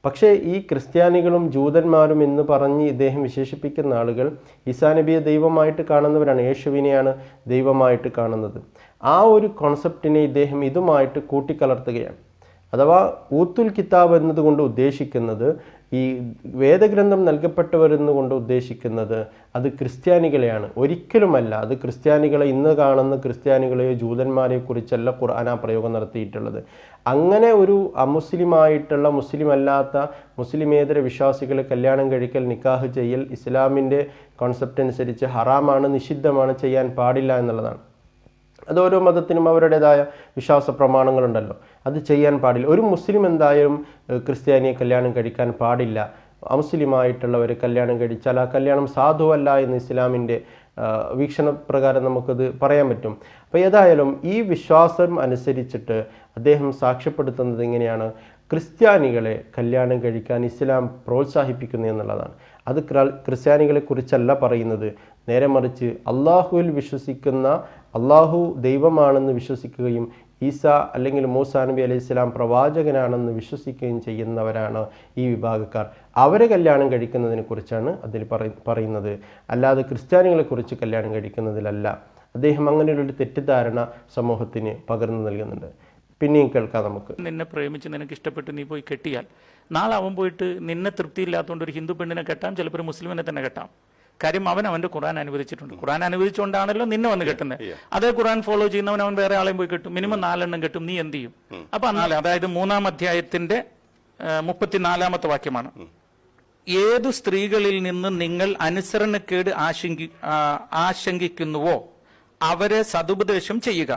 പക്ഷേ ഈ ക്രിസ്ത്യാനികളും ജൂതന്മാരും എന്ന് പറഞ്ഞ് ഇദ്ദേഹം വിശേഷിപ്പിക്കുന്ന ആളുകൾ ഈസാ നബിയെ ദൈവമായിട്ട് കാണുന്നവരാണ്, യേശുവിനെയാണ് ദൈവമായിട്ട് കാണുന്നത്. ആ ഒരു കോൺസെപ്റ്റിനെ ഇദ്ദേഹം ഇതുമായിട്ട് കൂട്ടിക്കലർത്തുകയാണ്. അഥവാ ഊത്തുൽ കിതാബ് എന്നതുകൊണ്ട് ഉദ്ദേശിക്കുന്നത്, ഈ വേദഗ്രന്ഥം നൽകപ്പെട്ടവർ എന്നുകൊണ്ട് ഉദ്ദേശിക്കുന്നത് അത് ക്രിസ്ത്യാനികളെയാണ്, ഒരിക്കലുമല്ല. അത് ക്രിസ്ത്യാനികളെ, ഇന്ന് കാണുന്ന ക്രിസ്ത്യാനികളെയോ ജൂതന്മാരെയോ കുറിച്ചല്ല ഖുർആൻ ആ പ്രയോഗം നടത്തിയിട്ടുള്ളത്. അങ്ങനെ ഒരു അമുസ്ലിമായിട്ടുള്ള, മുസ്ലിം അല്ലാത്ത, മുസ്ലിമേതര വിശ്വാസികളെ കല്യാണം കഴിക്കൽ, നിക്കാഹ് ചെയ്യൽ ഇസ്ലാമിൻ്റെ കോൺസെപ്റ്റ് അനുസരിച്ച് ഹറാമാണ്, നിഷിദ്ധമാണ്, ചെയ്യാൻ പാടില്ല എന്നുള്ളതാണ്. അത് ഓരോ മതത്തിനും അവരുടേതായ വിശ്വാസ പ്രമാണങ്ങളുണ്ടല്ലോ, അത് ചെയ്യാൻ പാടില്ല. ഒരു മുസ്ലിം എന്തായാലും ക്രിസ്ത്യാനിയെ കല്യാണം കഴിക്കാൻ പാടില്ല. അമുസ്ലിമായിട്ടുള്ളവരെ കല്യാണം കഴിച്ചാൽ ആ കല്യാണം സാധുവല്ല എന്ന് ഇസ്ലാമിൻ്റെ വീക്ഷണപ്രകാരം നമുക്കത് പറയാൻ പറ്റും. അപ്പോൾ ഏതായാലും ഈ വിശ്വാസം അനുസരിച്ചിട്ട് അദ്ദേഹം സാക്ഷ്യപ്പെടുത്തുന്നത് എങ്ങനെയാണ്? ക്രിസ്ത്യാനികളെ കല്യാണം കഴിക്കാൻ ഇസ്ലാം പ്രോത്സാഹിപ്പിക്കുന്നു എന്നുള്ളതാണ്. അത് ക്രിസ്ത്യാനികളെ കുറിച്ചല്ല പറയുന്നത്, നേരെ മറിച്ച് അള്ളാഹുവിൽ വിശ്വസിക്കുന്ന, അള്ളാഹു ദൈവമാണെന്ന് വിശ്വസിക്കുകയും ഈസ അല്ലെങ്കിൽ മൂസാ നബി അലൈഹി സ്വലാം പ്രവാചകനാണെന്ന് വിശ്വസിക്കുകയും ചെയ്യുന്നവരാണ് ഈ വിഭാഗക്കാർ. അവരെ കല്യാണം കഴിക്കുന്നതിനെ കുറിച്ചാണ് അതിൽ പറയുന്നത്, അല്ലാതെ ക്രിസ്ത്യാനികളെക്കുറിച്ച് കല്യാണം കഴിക്കുന്നതിലല്ല. അദ്ദേഹം അങ്ങനെയുള്ളൊരു തെറ്റിദ്ധാരണ സമൂഹത്തിന് പകർന്നു നൽകുന്നുണ്ട്. പിന്നെയും കേൾക്കാം നമുക്ക്. നിന്നെ പ്രേമിച്ച് നിനക്ക് ഇഷ്ടപ്പെട്ട് നീ പോയി കെട്ടിയാൽ നാളെ അവൻ പോയിട്ട് നിന്നെ തൃപ്തിയില്ലാത്തതുകൊണ്ട് ഒരു ഹിന്ദു പെണ്ണിനെ കെട്ടാം, ചിലപ്പോൾ ഒരു മുസ്ലിമിനെ തന്നെ കെട്ടാം. കാര്യം അവൻ്റെ ഖുർആൻ അനുവദിച്ചിട്ടുണ്ട്. ഖുർആൻ അനുവദിച്ചുകൊണ്ടാണല്ലോ നിന്നെ വന്ന് കെട്ടുന്നത്. അതേ ഖുർആൻ ഫോളോ ചെയ്യുന്നവൻ അവൻ വേറെ ആളെയും പോയി കെട്ടും, മിനിമം 4 എണ്ണം കെട്ടും. നീ എന്ത് ചെയ്യും? അപ്പൊ അതായത് 3-ാം അധ്യായത്തിന്റെ 34-ാമത്തെ വാക്യമാണ്, ഏതു സ്ത്രീകളിൽ നിന്ന് നിങ്ങൾ അനുസരണക്കേട് ആശങ്കിക്കുന്നുവോ അവരെ സതുപദേശം ചെയ്യുക,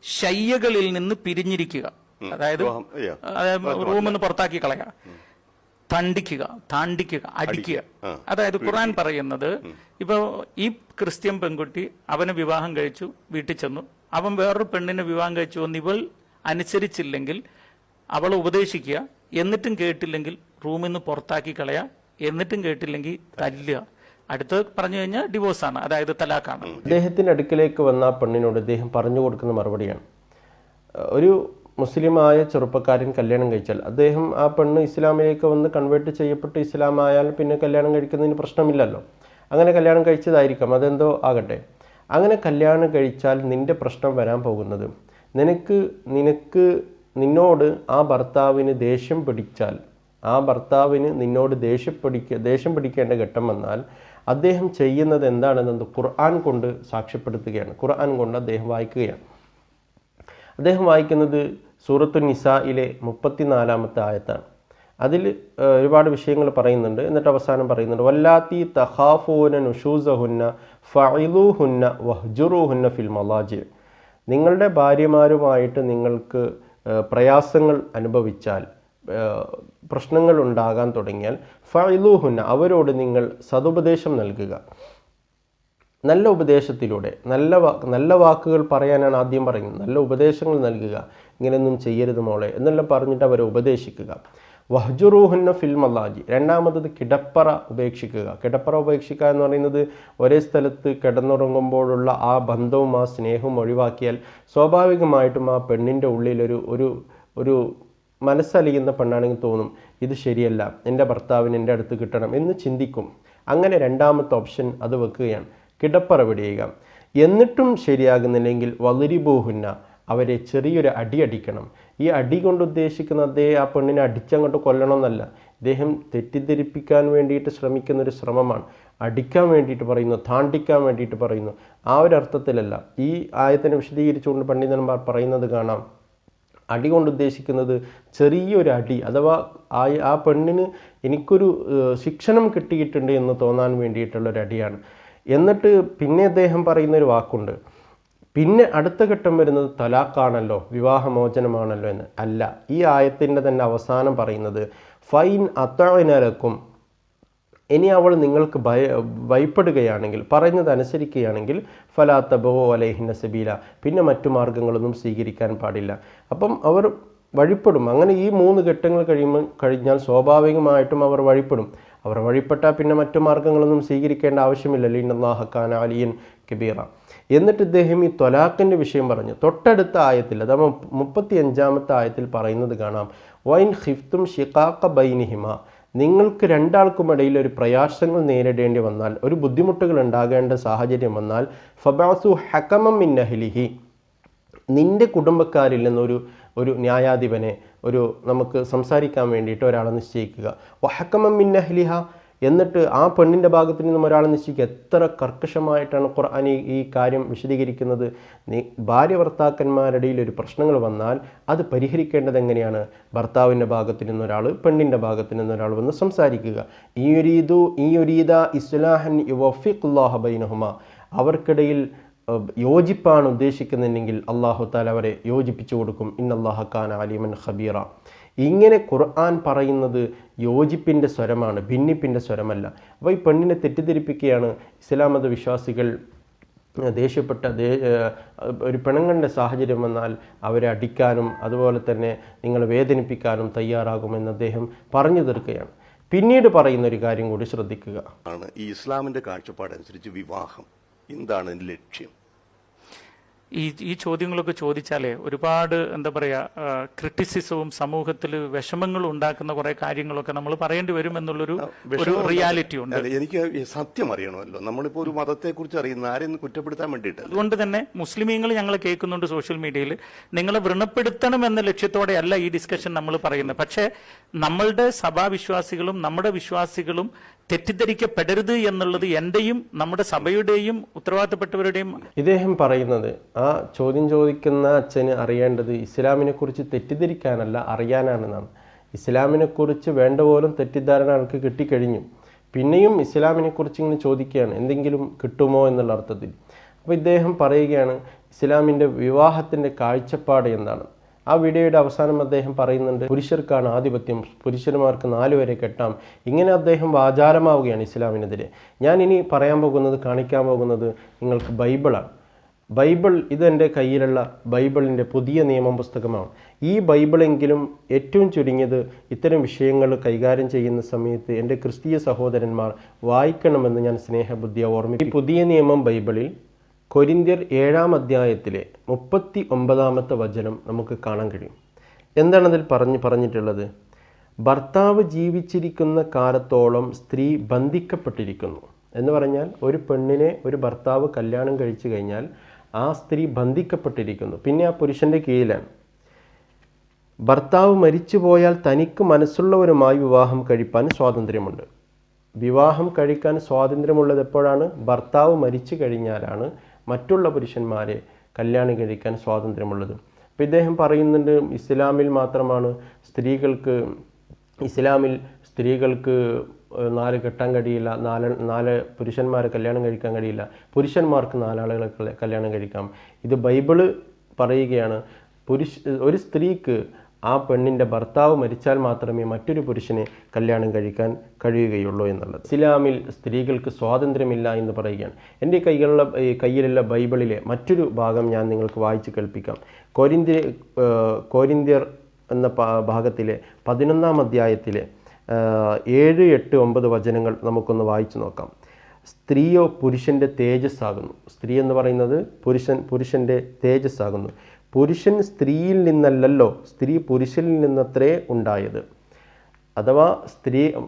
ശയ്യകളിൽ നിന്ന് പിരിഞ്ഞിരിക്കുക, അതായത് റൂമിൽ നിന്ന് പുറത്താക്കി കളയുക, താണ്ടിക്കുക, അടിക്കുക. അതായത് ഖുർആൻ പറയുന്നത്, ഇപ്പൊ ഈ ക്രിസ്ത്യൻ പെൺകുട്ടി അവനെ വിവാഹം കഴിച്ചു, വീട്ടിൽ ചെന്നു, അവൻ വേറൊരു പെണ്ണിനെ വിവാഹം കഴിച്ചു എന്ന് ഇവൾ അനുസരിച്ചില്ലെങ്കിൽ അവളെ ഉപദേശിക്കുക, എന്നിട്ടും കേട്ടില്ലെങ്കിൽ റൂമിൽ നിന്ന് പുറത്താക്കി കളയുക, എന്നിട്ടും കേട്ടില്ലെങ്കിൽ തല്ലുക. അടുത്ത് പറഞ്ഞു കഴിഞ്ഞാൽ ഡിവോഴ്സാണ്, അതായത് തലാഖാണ്. അദ്ദേഹത്തിന്റെ അടുക്കിലേക്ക് വന്ന ആ പെണ്ണിനോട് അദ്ദേഹം പറഞ്ഞു കൊടുക്കുന്ന മറുപടിയാണ്, ഒരു മുസ്ലിമായ ചെറുപ്പക്കാരൻ കല്യാണം കഴിച്ചാൽ അദ്ദേഹം ആ പെണ്ണ് ഇസ്ലാമിലേക്ക് വന്ന് കൺവേർട്ട് ചെയ്യപ്പെട്ട് ഇസ്ലാമായാൽ പിന്നെ കല്യാണം കഴിക്കുന്നതിന് പ്രശ്നമില്ലല്ലോ. അങ്ങനെ കല്യാണം കഴിച്ചതായിരിക്കാം, അതെന്തോ ആകട്ടെ. അങ്ങനെ കല്യാണം കഴിച്ചാൽ നിന്റെ പ്രശ്നം വരാൻ പോകുന്നത്, നിന്നോട് ആ ഭർത്താവിന് ദേഷ്യം പിടിച്ചാൽ, ആ ഭർത്താവിന് നിന്നോട് ദേഷ്യം പിടിക്കേണ്ട ഘട്ടം വന്നാൽ അദ്ദേഹം ചെയ്യുന്നത് എന്താണെന്നത് ഖുർആൻ കൊണ്ട് സാക്ഷ്യപ്പെടുത്തുകയാണ്. ഖുർആൻ കൊണ്ട് അദ്ദേഹം വായിക്കുകയാണ്. അദ്ദേഹം വായിക്കുന്നത് സൂറത്തു നിസായിലെ 34-ാമത്തെ ആയത്താണ്. അതിൽ ഒരുപാട് വിഷയങ്ങൾ പറയുന്നുണ്ട്. എന്നിട്ട് അവസാനം പറയുന്നുണ്ട്, വല്ലാത്തി തഖാഫൂന നുഷൂസഹുന്ന ഫഇലൂഹുന്ന വഹ്ജുറൂഹുന്ന ഫിൽ മലാജി. നിങ്ങളുടെ ഭാര്യമാരുമായിട്ട് നിങ്ങൾക്ക് പ്രയാസങ്ങൾ അനുഭവിച്ചാൽ, പ്രശ്നങ്ങൾ ഉണ്ടാകാൻ തുടങ്ങിയാൽ, ഫഇലൂഹുന്ന, അവരോട് നിങ്ങൾ സതുപദേശം നൽകുക. നല്ല ഉപദേശത്തിലൂടെ, നല്ല വാക്കുകൾ പറയാനാണ് ആദ്യം പറയുന്നത്. നല്ല ഉപദേശങ്ങൾ നൽകുക, ഇങ്ങനെയൊന്നും ചെയ്യരുത് മോളെ എന്നെല്ലാം പറഞ്ഞിട്ട് അവരെ ഉപദേശിക്കുക. വഹ്ജുറൂഹുന്ന ഫിൽ മലാജി, രണ്ടാമത്തത് കിടപ്പറ ഉപേക്ഷിക്കുക. കിടപ്പറ ഉപേക്ഷിക്കുക എന്ന് പറയുന്നത് ഒരേ സ്ഥലത്ത് കിടന്നുറങ്ങുമ്പോഴുള്ള ആ ബന്ധവും ആ സ്നേഹവും ഒഴിവാക്കിയാൽ സ്വാഭാവികമായിട്ടും ആ പെണ്ണിൻ്റെ ഉള്ളിൽ ഒരു മനസ്സലിയുന്ന പെണ്ണാണെങ്കിൽ തോന്നും, ഇത് ശരിയല്ല, എൻ്റെ ഭർത്താവിന് എൻ്റെ അടുത്ത് കിട്ടണം എന്ന് ചിന്തിക്കും. അങ്ങനെ രണ്ടാമത്തെ ഓപ്ഷൻ അത് വെക്കുകയാണ്, കിടപ്പറ വെടിയുക. എന്നിട്ടും ശരിയാകുന്നില്ലെങ്കിൽ വളിരിബൂഹുന്ന, അവരെ ചെറിയൊരു അടി അടിക്കണം. ഈ അടി കൊണ്ട് ഉദ്ദേശിക്കുന്ന ആ പെണ്ണിനെ അടിച്ചങ്ങോട്ട് കൊല്ലണമെന്നല്ല, ഇദ്ദേഹം തെറ്റിദ്ധരിപ്പിക്കാൻ വേണ്ടിയിട്ട് ശ്രമിക്കുന്നൊരു ശ്രമമാണ്. അടിക്കാൻ വേണ്ടിയിട്ട് പറയുന്നു, താണ്ടിക്കാൻ വേണ്ടിയിട്ട് പറയുന്നു, ആ ഒരു അർത്ഥത്തിലല്ല. ഈ ആയത്തിനെ വിശദീകരിച്ചുകൊണ്ട് പണ്ഡിതന്മാർ പറയുന്നത് കാണാം, അടി കൊണ്ട് ഉദ്ദേശിക്കുന്നത് ചെറിയൊരു അടി, അഥവാ ആ പെണ്ണിന് എനിക്കൊരു ശിക്ഷണം കിട്ടിയിട്ടുണ്ട് എന്ന് തോന്നാൻ വേണ്ടിയിട്ടുള്ളൊരു അടിയാണ്. എന്നിട്ട് പിന്നെ അദ്ദേഹം പറയുന്നൊരു വാക്കുണ്ട്, പിന്നെ അടുത്ത ഘട്ടം വരുന്നത് തലാഖാണല്ലോ, വിവാഹമോചനമാണല്ലോ എന്ന്. അല്ല, ഈ ആയത്തിൻ്റെ തന്നെ അവസാനം പറയുന്നത് ഫൈൻ അത്തഅനലക്കും, ഇനി അവൾ നിങ്ങൾക്ക് ഭയപ്പെടുകയാണെങ്കിൽ, പറയുന്നത് അനുസരിക്കുകയാണെങ്കിൽ ഫലാ തബഗൂ അലൈഹിന്ന സബീല, പിന്നെ മറ്റു മാർഗങ്ങളൊന്നും സ്വീകരിക്കാൻ പാടില്ല. അപ്പം അവർ വഴിപ്പെടും. അങ്ങനെ ഈ 3 ഘട്ടങ്ങൾ കഴിഞ്ഞാൽ സ്വാഭാവികമായിട്ടും അവർ വഴിപ്പെടും. അവർ വഴിപ്പെട്ടാൽ പിന്നെ മറ്റു മാർഗങ്ങളൊന്നും സ്വീകരിക്കേണ്ട ആവശ്യമില്ലല്ലോ. ഇന്നല്ലാഹ കാന അലിയൻ കബീറ. എന്നിട്ട് ഇദ്ദേഹം ഈ ത്വലാഖിൻ്റെ വിഷയം പറഞ്ഞു. തൊട്ടടുത്ത ആയത്തിൽ, അഥവാ 35-ാമത്തെ ആയത്തിൽ പറയുന്നത് കാണാം, വൈൻ ഖിഫ്തും ഷിഖാഖ ബൈനിഹിമ, നിങ്ങൾക്ക് രണ്ടാൾക്കുമിടയിൽ ഒരു പ്രയാസങ്ങൾ നേരിടേണ്ടി വന്നാൽ, ഒരു ബുദ്ധിമുട്ടുകൾ ഉണ്ടാകേണ്ട സാഹചര്യം വന്നാൽ, ഫബഅസു ഹകമം മിൻ അഹ്ലിഹി, നിന്റെ കുടുംബക്കാരിൽ നിന്നൊരു ന്യായാധിപനെ, നമുക്ക് സംസാരിക്കാൻ വേണ്ടിയിട്ട് ഒരാളെ നിശ്ചയിക്കുക. വഹകമം മിൻ അഹ്ലിഹ, എന്നിട്ട് ആ പെണ്ണിൻ്റെ ഭാഗത്ത് നിന്നും ഒരാളെ നിശ്ചയിക്കുക. എത്ര കർക്കശമായിട്ടാണ് ഖുർആൻ ഈ കാര്യം വിശദീകരിക്കുന്നത്. ഭാര്യ ഭർത്താക്കന്മാരുടെ ഒരു പ്രശ്നങ്ങൾ വന്നാൽ അത് പരിഹരിക്കേണ്ടത് എങ്ങനെയാണ്? ഭർത്താവിൻ്റെ ഭാഗത്ത് നിന്നൊരാൾ, പെണ്ണിൻ്റെ ഭാഗത്ത് നിന്നൊരാൾ വന്ന് സംസാരിക്കുക. ഈ യുരീദ ഇസ്ലാഹൻ യുവഫിഖുല്ലാഹ ബൈനഹുമ, അവർക്കിടയിൽ യോജിപ്പാണ് ഉദ്ദേശിക്കുന്നുണ്ടെങ്കിൽ അല്ലാഹു തആല അവരെ യോജിപ്പിച്ചു കൊടുക്കും. ഇന്നല്ലാഹ കാന അലീമൻ ഖബീറ. ഇങ്ങനെ ഖുർആൻ പറയുന്നത് യോജിപ്പിൻ്റെ സ്വരമാണ്, ഭിന്നിപ്പിൻ്റെ സ്വരമല്ല. അപ്പോൾ ഈ പെണ്ണിനെ തെറ്റിദ്ധരിപ്പിക്കുകയാണ്. ഇസ്ലാം മത വിശ്വാസികൾ ദേഷ്യപ്പെട്ട ഒരു പിണങ്ങേണ്ട സാഹചര്യം വന്നാൽ അവരെ അടിക്കാനും അതുപോലെ തന്നെ നിങ്ങളെ വേദനിപ്പിക്കാനും തയ്യാറാകുമെന്ന് അദ്ദേഹം പറഞ്ഞു തീർക്കുകയാണ്. പിന്നീട് പറയുന്ന ഒരു കാര്യം കൂടി ശ്രദ്ധിക്കുക. ഈ ഇസ്ലാമിൻ്റെ കാഴ്ചപ്പാടനുസരിച്ച് വിവാഹം എന്താണ് ലക്ഷ്യം? ഈ ചോദ്യങ്ങളൊക്കെ ചോദിച്ചാലേ ഒരുപാട് എന്താ പറയുക, ക്രിറ്റിസിസവും സമൂഹത്തിൽ വിഷമങ്ങളും ഉണ്ടാക്കുന്ന കുറെ കാര്യങ്ങളൊക്കെ നമ്മൾ പറയേണ്ടി വരും എന്നുള്ളൊരു റിയാലിറ്റി ഉണ്ട്. എനിക്ക് സത്യം അറിയണമല്ലോ. നമ്മളിപ്പോൾ ഒരു മതത്തെക്കുറിച്ച് അറിയുന്ന ആരെയും കുറ്റപ്പെടുത്താൻ വേണ്ടിയിട്ട്. അതുകൊണ്ട് തന്നെ മുസ്ലിമീങ്ങൾ ഞങ്ങൾ കേൾക്കുന്നുണ്ട് സോഷ്യൽ മീഡിയയിൽ, നിങ്ങളെ വ്രണപ്പെടുത്തണം എന്ന ലക്ഷ്യത്തോടെയല്ല ഈ ഡിസ്കഷൻ നമ്മൾ പറയുന്നത്. പക്ഷേ നമ്മളുടെ സഭാവിശ്വാസികളും നമ്മുടെ വിശ്വാസികളും തെറ്റിദ്ധരിക്കപ്പെടരുത് എന്നുള്ളത് എന്റെയും നമ്മുടെ സഭയുടെയും ഉത്തരവാദിത്തപ്പെട്ടവരുടെയും. ഇദ്ദേഹം പറയുന്നത്, ആ ചോദ്യം ചോദിക്കുന്ന അച്ഛന് അറിയേണ്ടത് ഇസ്ലാമിനെ കുറിച്ച് തെറ്റിദ്ധരിക്കാനല്ല, അറിയാനാണെന്നാണ്. ഇസ്ലാമിനെ കുറിച്ച് വേണ്ട പോലും തെറ്റിദ്ധാരണ ആൾക്ക് കിട്ടിക്കഴിഞ്ഞു. പിന്നെയും ഇസ്ലാമിനെ കുറിച്ച് ഇങ്ങനെ ചോദിക്കുകയാണ്, എന്തെങ്കിലും കിട്ടുമോ എന്നുള്ള അർത്ഥത്തിൽ. അപ്പോൾ ഇദ്ദേഹം പറയുകയാണ് ഇസ്ലാമിൻ്റെ വിവാഹത്തിൻ്റെ കാഴ്ചപ്പാട് എന്താണ്. ആ വീഡിയോയുടെ അവസാനം അദ്ദേഹം പറയുന്നുണ്ട്, പുരുഷർക്കാണ് ആധിപത്യം, പുരുഷന്മാർക്ക് 4 വരെ കെട്ടാം. ഇങ്ങനെ അദ്ദേഹം വാചാലമാവുകയാണ് ഇസ്ലാമിനെതിരെ. ഞാൻ ഇനി കാണിക്കാൻ പോകുന്നത് നിങ്ങൾക്ക് ബൈബിളാണ്. ബൈബിൾ, ഇതെൻ്റെ കയ്യിലുള്ള ബൈബിളിൻ്റെ പുതിയ നിയമം പുസ്തകമാണ്. ഈ ബൈബിളെങ്കിലും ഏറ്റവും ചുരുങ്ങിയത് ഇത്തരം വിഷയങ്ങൾ കൈകാര്യം ചെയ്യുന്ന സമയത്ത് എൻ്റെ ക്രിസ്തീയ സഹോദരന്മാർ വായിക്കണമെന്ന് ഞാൻ സ്നേഹബുദ്ധിയെ ഓർമ്മിക്കും. ഈ പുതിയ നിയമം ബൈബിളിൽ കൊരിന്ത്യർ 7-ാം അധ്യായത്തിലെ 39-ാമത്തെ വചനം നമുക്ക് കാണാൻ കഴിയും. എന്താണതിൽ പറഞ്ഞിട്ടുള്ളത്? ഭർത്താവ് ജീവിച്ചിരിക്കുന്ന കാലത്തോളം സ്ത്രീ ബന്ധിക്കപ്പെട്ടിരിക്കുന്നു എന്ന് പറഞ്ഞാൽ, ഒരു പെണ്ണിനെ ഒരു ഭർത്താവ് കല്യാണം കഴിച്ചു കഴിഞ്ഞാൽ ആ സ്ത്രീ ബന്ധിക്കപ്പെട്ടിരിക്കുന്നു, പിന്നെ ആ പുരുഷൻ്റെ കീഴിലാണ്. ഭർത്താവ് മരിച്ചു പോയാൽ തനിക്ക് മനസ്സുള്ളവരുമായി വിവാഹം കഴിപ്പാൻ സ്വാതന്ത്ര്യമുണ്ട്. വിവാഹം കഴിക്കാൻ സ്വാതന്ത്ര്യമുള്ളത് എപ്പോഴാണ്? ഭർത്താവ് മരിച്ചു കഴിഞ്ഞാലാണ് മറ്റുള്ള പുരുഷന്മാരെ കല്യാണം കഴിക്കാൻ സ്വാതന്ത്ര്യമുള്ളത്. അപ്പോൾ ഇദ്ദേഹം പറയുന്നുണ്ട് ഇസ്ലാമിൽ മാത്രമാണ് ഇസ്ലാമിൽ സ്ത്രീകൾക്ക് 4 കെട്ടാൻ കഴിയില്ല, 4 പുരുഷന്മാരെ കല്യാണം കഴിക്കാൻ കഴിയില്ല, പുരുഷന്മാർക്ക് 4 ആളുകളെ കല്യാണം കഴിക്കാം. ഇത് ബൈബിള് പറയുകയാണ്, ഒരു സ്ത്രീക്ക് ആ പെണ്ണിൻ്റെ ഭർത്താവ് മരിച്ചാൽ മാത്രമേ മറ്റൊരു പുരുഷനെ കല്യാണം കഴിക്കാൻ കഴിയുകയുള്ളൂ എന്നുള്ളത്. ഇസ്ലാമിൽ സ്ത്രീകൾക്ക് സ്വാതന്ത്ര്യമില്ല എന്ന് പറയുകയാണ്. എൻ്റെ കയ്യിലുള്ള ബൈബിളിലെ മറ്റൊരു ഭാഗം ഞാൻ നിങ്ങൾക്ക് വായിച്ച് കേൾപ്പിക്കാം. കൊരിന്ത്യർ എന്ന ഭാഗത്തിലെ 11-ാം അധ്യായത്തിലെ 7, 8, 9 വചനങ്ങൾ നമുക്കൊന്ന് വായിച്ചു നോക്കാം. സ്ത്രീയോ പുരുഷൻ്റെ തേജസ്സാകുന്നു. സ്ത്രീ എന്ന് പറയുന്നത് പുരുഷൻ്റെ തേജസ്സാകുന്നു. പുരുഷൻ സ്ത്രീയിൽ നിന്നല്ലല്ലോ, സ്ത്രീ പുരുഷനിൽ നിന്നത്രേ ഉണ്ടായത്. അഥവാ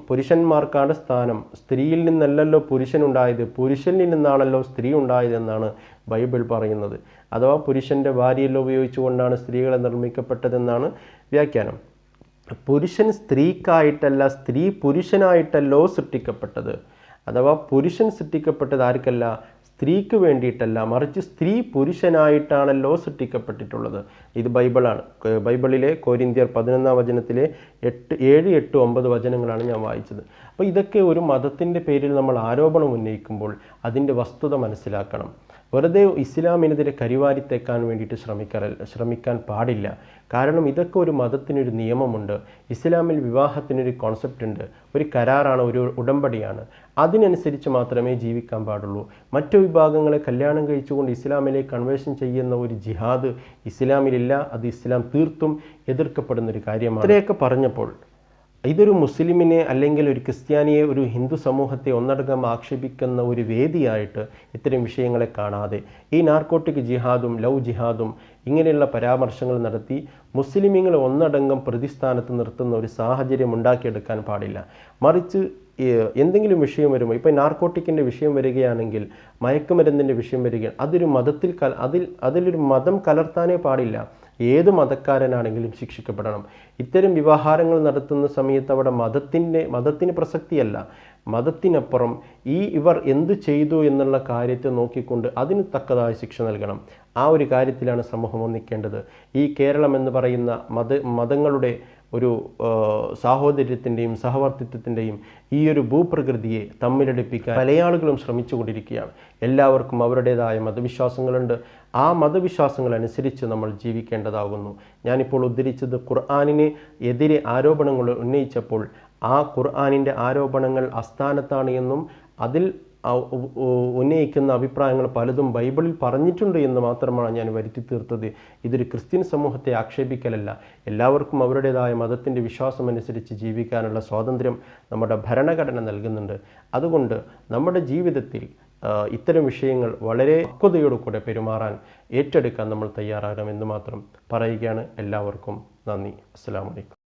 പുരുഷന്മാർക്കാണ് സ്ഥാനം. സ്ത്രീയിൽ നിന്നല്ലല്ലോ പുരുഷൻ ഉണ്ടായത്, പുരുഷനിൽ നിന്നാണല്ലോ സ്ത്രീ ഉണ്ടായതെന്നാണ് ബൈബിൾ പറയുന്നത്. അഥവാ പുരുഷൻ്റെ ഭാര്യയെല്ലാം ഉപയോഗിച്ചുകൊണ്ടാണ് സ്ത്രീകളെ നിർമ്മിക്കപ്പെട്ടതെന്നാണ് വ്യാഖ്യാനം. പുരുഷൻ സ്ത്രീക്കായിട്ടല്ല, സ്ത്രീ പുരുഷനായിട്ടല്ലോ സൃഷ്ടിക്കപ്പെട്ടത്. അഥവാ പുരുഷൻ സൃഷ്ടിക്കപ്പെട്ടത് ആർക്കല്ല? സ്ത്രീക്ക് വേണ്ടിയിട്ടല്ല, മറിച്ച് സ്ത്രീ പുരുഷനായിട്ടാണല്ലോ സൃഷ്ടിക്കപ്പെട്ടിട്ടുള്ളത്. ഇത് ബൈബിളാണ്. ബൈബിളിലെ കൊരിന്ത്യർ 11-ാം വചനത്തിലെ 7, 8, 9 വചനങ്ങളാണ് ഞാൻ വായിച്ചത്. അപ്പോൾ ഇതൊക്കെ ഒരു മതത്തിൻ്റെ പേരിൽ നമ്മൾ ആരോപണം ഉന്നയിക്കുമ്പോൾ അതിൻ്റെ വസ്തുത മനസ്സിലാക്കണം. വെറുതെ ഇസ്ലാമിനെതിരെ കരിവാരിത്തേക്കാൻ വേണ്ടിയിട്ട് ശ്രമിക്കാൻ പാടില്ല. കാരണം ഇതൊക്കെ ഒരു മതത്തിനൊരു നിയമമുണ്ട്. ഇസ്ലാമിൽ വിവാഹത്തിനൊരു കോൺസെപ്റ്റ് ഉണ്ട്, ഒരു കരാറാണ്, ഒരു ഉടമ്പടിയാണ്. അതിനനുസരിച്ച് മാത്രമേ ജീവിക്കാൻ പാടുള്ളൂ. മറ്റു വിഭാഗങ്ങളെ കല്യാണം കഴിച്ചുകൊണ്ട് ഇസ്ലാമിലേക്ക് കൺവേർഷൻ ചെയ്യുന്ന ഒരു ജിഹാദ് ഇസ്ലാമിലില്ല. അത് ഇസ്ലാം തീർത്തും എതിർക്കപ്പെടുന്നൊരു കാര്യമാണ്. ഇത്രയൊക്കെ പറഞ്ഞപ്പോൾ ഇതൊരു മുസ്ലിമിനെ അല്ലെങ്കിൽ ഒരു ക്രിസ്ത്യാനിയെ, ഒരു ഹിന്ദു സമൂഹത്തെ ഒന്നടങ്കം ആക്ഷേപിക്കുന്ന ഒരു വേദിയായിട്ട് ഇത്തരം വിഷയങ്ങളെ കാണാതെ ഈ നാർക്കോട്ടിക് ജിഹാദും ലവ് ജിഹാദും ഇങ്ങനെയുള്ള പരാമർശങ്ങൾ നടത്തി മുസ്ലിമീങ്ങളെ ഒന്നടങ്കം പ്രതിസ്ഥാനത്ത് നിർത്തുന്ന ഒരു സാഹചര്യം ഉണ്ടാക്കിയെടുക്കാൻ പാടില്ല. മറിച്ച് എന്തെങ്കിലും വിഷയം വരുമ്പോൾ, ഇപ്പോൾ നാർക്കോട്ടിക്കിൻ്റെ വിഷയം വരികയാണെങ്കിൽ, മയക്കുമരുന്നിൻ്റെ വിഷയം വരികയാണ്, അതൊരു മതത്തിൽ അതിലൊരു മതം കലർത്താനേ പാടില്ല. ഏത് മതക്കാരനാണെങ്കിലും ശിക്ഷിക്കപ്പെടണം. ഇത്തരം വ്യവഹാരങ്ങൾ നടത്തുന്ന സമയത്ത് അവിടെ മതത്തിന് പ്രസക്തിയല്ല. മതത്തിനപ്പുറം ഇവർ എന്തു ചെയ്തു എന്നുള്ള കാര്യത്തെ നോക്കിക്കൊണ്ട് അതിന് തക്കതായ ശിക്ഷ നൽകണം. ആ ഒരു കാര്യത്തിലാണ് സമൂഹം ഒന്നിക്കേണ്ടത്. ഈ കേരളം എന്ന് പറയുന്ന മതങ്ങളുടെ ഒരു സാഹോദര്യത്തിൻ്റെയും സഹവർത്തിത്വത്തിൻ്റെയും ഈ ഒരു ഭൂപ്രകൃതിയെ തമ്മിലടിപ്പിക്കാൻ പല ആളുകളും ശ്രമിച്ചുകൊണ്ടിരിക്കുകയാണ്. എല്ലാവർക്കും അവരുടേതായ മതവിശ്വാസങ്ങളുണ്ട്. ആ മതവിശ്വാസങ്ങൾ അനുസരിച്ച് നമ്മൾ ജീവിക്കേണ്ടതാകുന്നു. ഞാനിപ്പോൾ ഉദ്ധരിച്ചത് ഖുർആനിന് എതിരെ ആരോപണങ്ങൾ ഉന്നയിച്ചപ്പോൾ ആ ഖുർആനിൻ്റെ ആരോപണങ്ങൾ അസ്ഥാനത്താണ് എന്നും അതിൽ ഉന്നയിക്കുന്ന അഭിപ്രായങ്ങൾ പലതും ബൈബിളിൽ പറഞ്ഞിട്ടുണ്ട് എന്ന് മാത്രമാണ് ഞാൻ വരുത്തി തീർത്തത്. ഇതൊരു ക്രിസ്ത്യൻ സമൂഹത്തെ ആക്ഷേപിക്കലല്ല. എല്ലാവർക്കും അവരുടേതായ മതത്തിൻ്റെ വിശ്വാസമനുസരിച്ച് ജീവിക്കാനുള്ള സ്വാതന്ത്ര്യം നമ്മുടെ ഭരണഘടന നൽകുന്നുണ്ട്. അതുകൊണ്ട് നമ്മുടെ ജീവിതത്തിൽ ഇത്തരം വിഷയങ്ങൾ വളരെ പക്വതയോടുകൂടെ പെരുമാറാൻ ഏറ്റെടുക്കാൻ നമ്മൾ തയ്യാറാകണമെന്ന് മാത്രം പറയുകയാണ്. എല്ലാവർക്കും നന്ദി. അസ്സലാമു അലൈക്കും.